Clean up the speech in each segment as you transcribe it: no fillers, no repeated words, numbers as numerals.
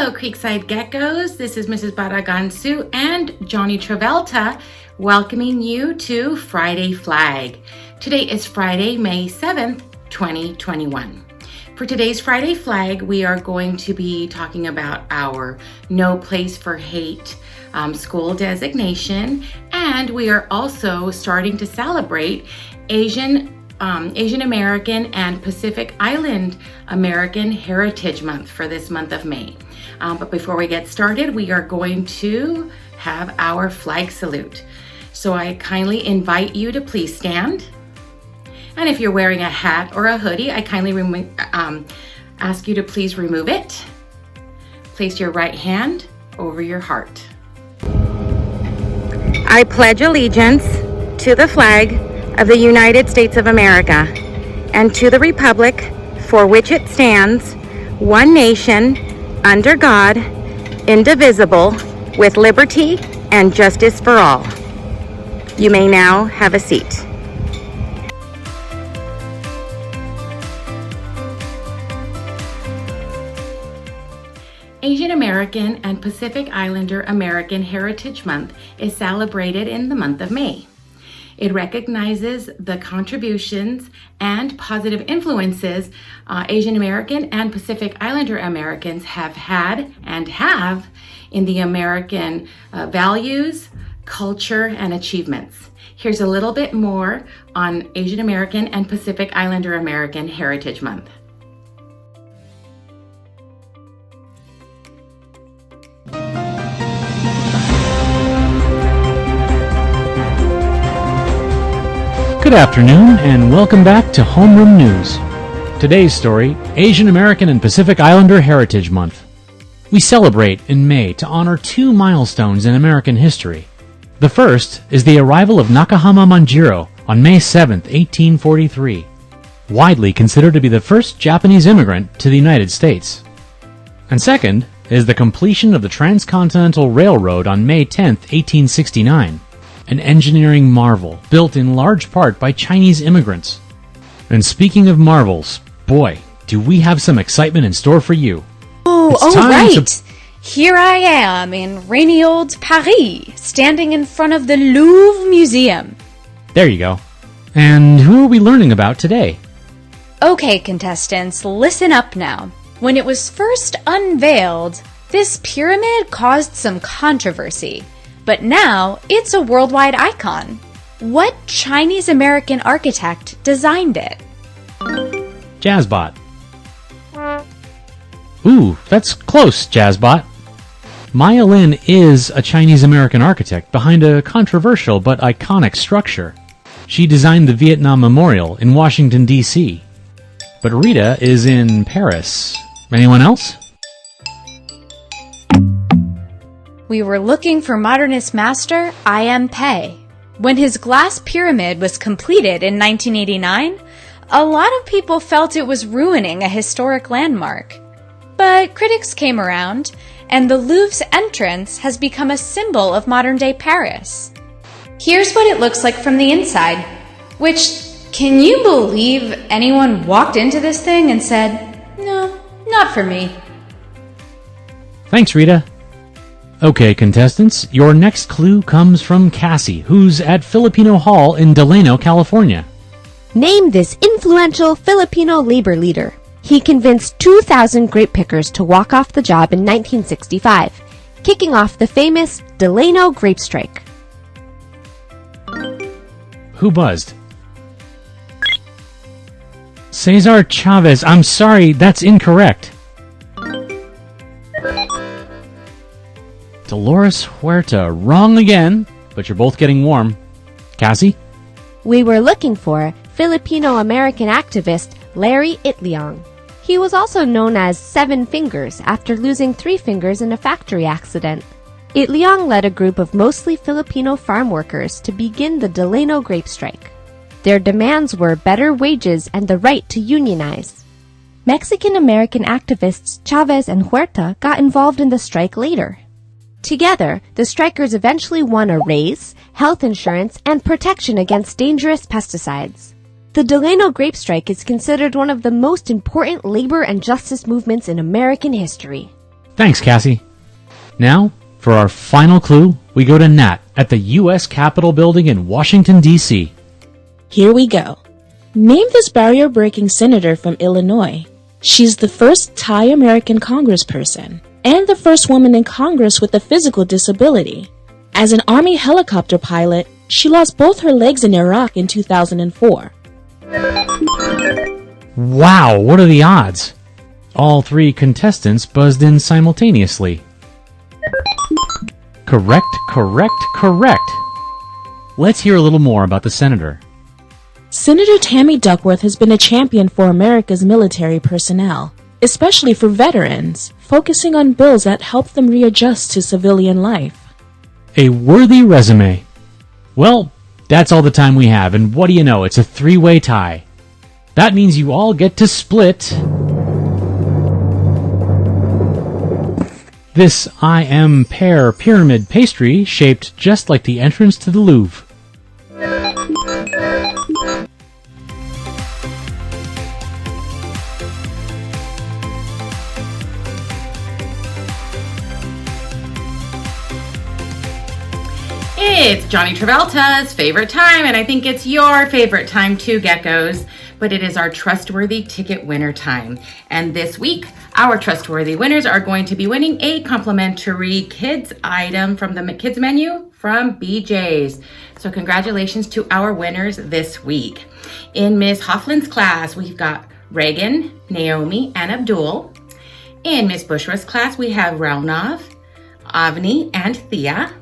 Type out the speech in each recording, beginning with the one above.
Hello, Creekside Geckos. This is Mrs. Barragan-Su and Johnny Travolta welcoming you to Friday Flag. Today is Friday, May 7th, 2021. For today's Friday Flag, we are going to be talking about our No Place for Hate school designation, and we are also starting to celebrate Asian American and Pacific Island American Heritage Month for this month of May. But before we get started, we are going to have our flag salute. So I kindly invite you to please stand. And if you're wearing a hat or a hoodie, I kindly ask you to please remove it. Place your right hand over your heart. I pledge allegiance to the flag of the United States of America and to the republic for which it stands, one nation, under God, indivisible, with liberty and justice for all. You may now have a seat. Asian American and Pacific Islander American Heritage Month is celebrated in the month of May. It recognizes the contributions and positive influences Asian American and Pacific Islander Americans have had and have in the American values, culture, and achievements. Here's a little bit more on Asian American and Pacific Islander American Heritage Month. Good afternoon and welcome back to Homeroom News. Today's story, Asian American and Pacific Islander Heritage Month. We celebrate in May to honor two milestones in American history. The first is the arrival of Nakahama Manjiro on May 7, 1843, widely considered to be the first Japanese immigrant to the United States. And second is the completion of the Transcontinental Railroad on May 10, 1869. An engineering marvel built in large part by Chinese immigrants. And speaking of marvels, boy, do we have some excitement in store for you. Right. Here I am in rainy old Paris, standing in front of the Louvre Museum. There you go. And who are we learning about today? Okay, contestants, listen up now. When it was first unveiled, this pyramid caused some controversy. But now, it's a worldwide icon. What Chinese-American architect designed it? Jazzbot. Ooh, that's close, Jazzbot. Maya Lin is a Chinese-American architect behind a controversial but iconic structure. She designed the Vietnam Memorial in Washington, D.C. But Rita is in Paris. Anyone else? We were looking for modernist master I.M. Pei. When his glass pyramid was completed in 1989, a lot of people felt it was ruining a historic landmark. But critics came around, and the Louvre's entrance has become a symbol of modern-day Paris. Here's what it looks like from the inside, which, can you believe anyone walked into this thing and said, "No, not for me"? Thanks, Rita. Okay, contestants, your next clue comes from Cassie, who's at Filipino Hall in Delano, California. Name this influential Filipino labor leader. He convinced 2,000 grape pickers to walk off the job in 1965, kicking off the famous Delano grape strike. Who buzzed? Cesar Chavez. I'm sorry, that's incorrect. Dolores Huerta. Wrong again, but you're both getting warm. Cassie? We were looking for Filipino-American activist Larry Itliong. He was also known as Seven Fingers after losing 3 fingers in a factory accident. Itliong led a group of mostly Filipino farm workers to begin the Delano grape strike. Their demands were better wages and the right to unionize. Mexican-American activists Chavez and Huerta got involved in the strike later. Together, the strikers eventually won a raise, health insurance, and protection against dangerous pesticides. The Delano grape strike is considered one of the most important labor and justice movements in American history. Thanks, Cassie. Now, for our final clue, we go to Nat at the U.S. Capitol building in Washington, D.C. Here we go. Name this barrier-breaking senator from Illinois. She's the first Thai-American congressperson and the first woman in Congress with a physical disability. As an Army helicopter pilot, she lost both her legs in Iraq in 2004. Wow, what are the odds? All three contestants buzzed in simultaneously. Correct, correct, correct. Let's hear a little more about the senator. Senator Tammy Duckworth has been a champion for America's military personnel, especially for veterans, focusing on bills that help them readjust to civilian life. A worthy resume. Well, that's all the time we have, and what do you know, it's a three-way tie. That means you all get to split this I am pear pyramid pastry shaped just like the entrance to the Louvre. It's Johnny Travolta's favorite time, and I think it's your favorite time too, geckos. But it is our trustworthy ticket winner time. And this week, our trustworthy winners are going to be winning a complimentary kids item from the kids menu from BJ's. So congratulations to our winners this week. In Miss Hofflin's class, we've got Reagan, Naomi, and Abdul. In Miss Bushra's class, we have Raunav, Avni, and Thea.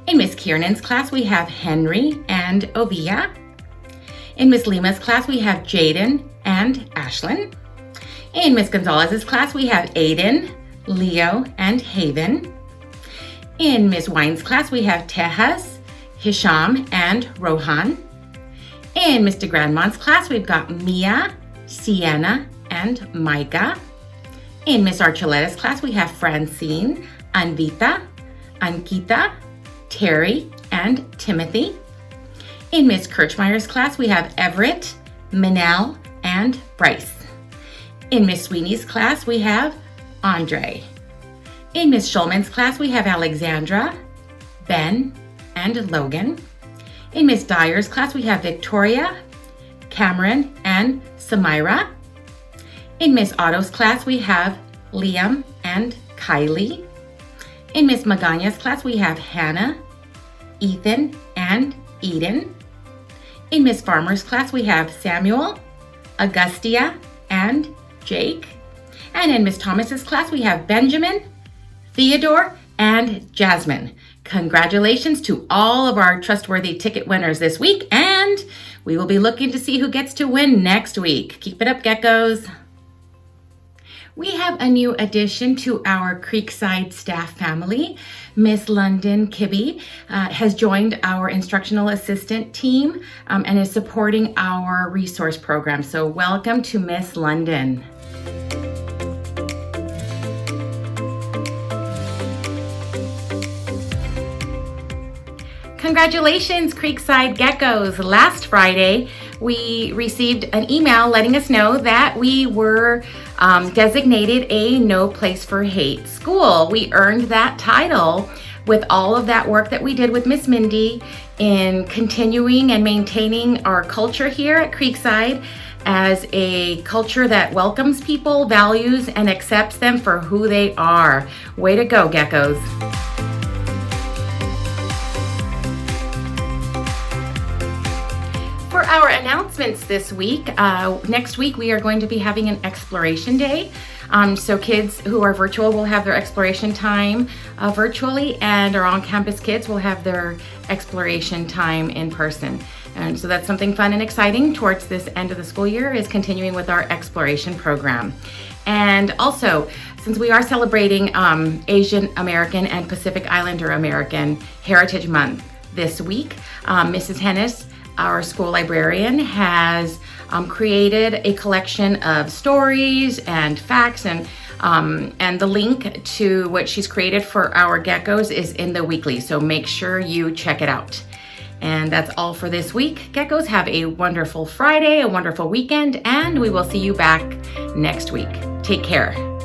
In Miss Kiernan's class, we have Henry and Ovia. In Miss Lima's class, we have Jaden and Ashlyn. In Miss Gonzalez's class, we have Aiden, Leo, and Haven. In Miss Wine's class, we have Tejas, Hisham, and Rohan. In Mr. Grandmon's class, we've got Mia, Sienna, and Micah. In Miss Archuletta's class, we have Francine, Anvita, Ankita, Terry, and Timothy. In Miss Kirchmeyer's class, we have Everett, Manel, and Bryce. In Miss Sweeney's class, we have Andre. In Miss Schulman's class, we have Alexandra, Ben, and Logan. In Miss Dyer's class, we have Victoria, Cameron, and Samira. In Miss Otto's class, we have Liam and Kylie. In Miss Magana's class, we have Hannah, Ethan, and Eden. In Miss Farmer's class, we have Samuel, Augustia, and Jake. And in Miss Thomas's class, we have Benjamin, Theodore, and Jasmine. Congratulations to all of our trustworthy ticket winners this week, and we will be looking to see who gets to win next week. Keep it up, geckos. We have a new addition to our Creekside staff family. Miss London Kibbe has joined our instructional assistant team and is supporting our resource program. So welcome to Miss London. Congratulations, Creekside geckos. Last Friday, we received an email letting us know that we were designated a No Place for Hate school. We earned that title with all of that work that we did with Miss Mindy in continuing and maintaining our culture here at Creekside as a culture that welcomes people, values, and accepts them for who they are. Way to go, geckos. For our announcements this week, next week we are going to be having an exploration day. So kids who are virtual will have their exploration time virtually, and our on-campus kids will have their exploration time in person. And so that's something fun and exciting towards this end of the school year, is continuing with our exploration program. And also, since we are celebrating Asian American and Pacific Islander American Heritage Month this week, Mrs. Hennis, our school librarian, has created a collection of stories and facts, and the link to what she's created for our geckos is in the weekly, so make sure you check it out. And that's all for this week. Geckos, have a wonderful Friday, a wonderful weekend, and we will see you back next week. Take care.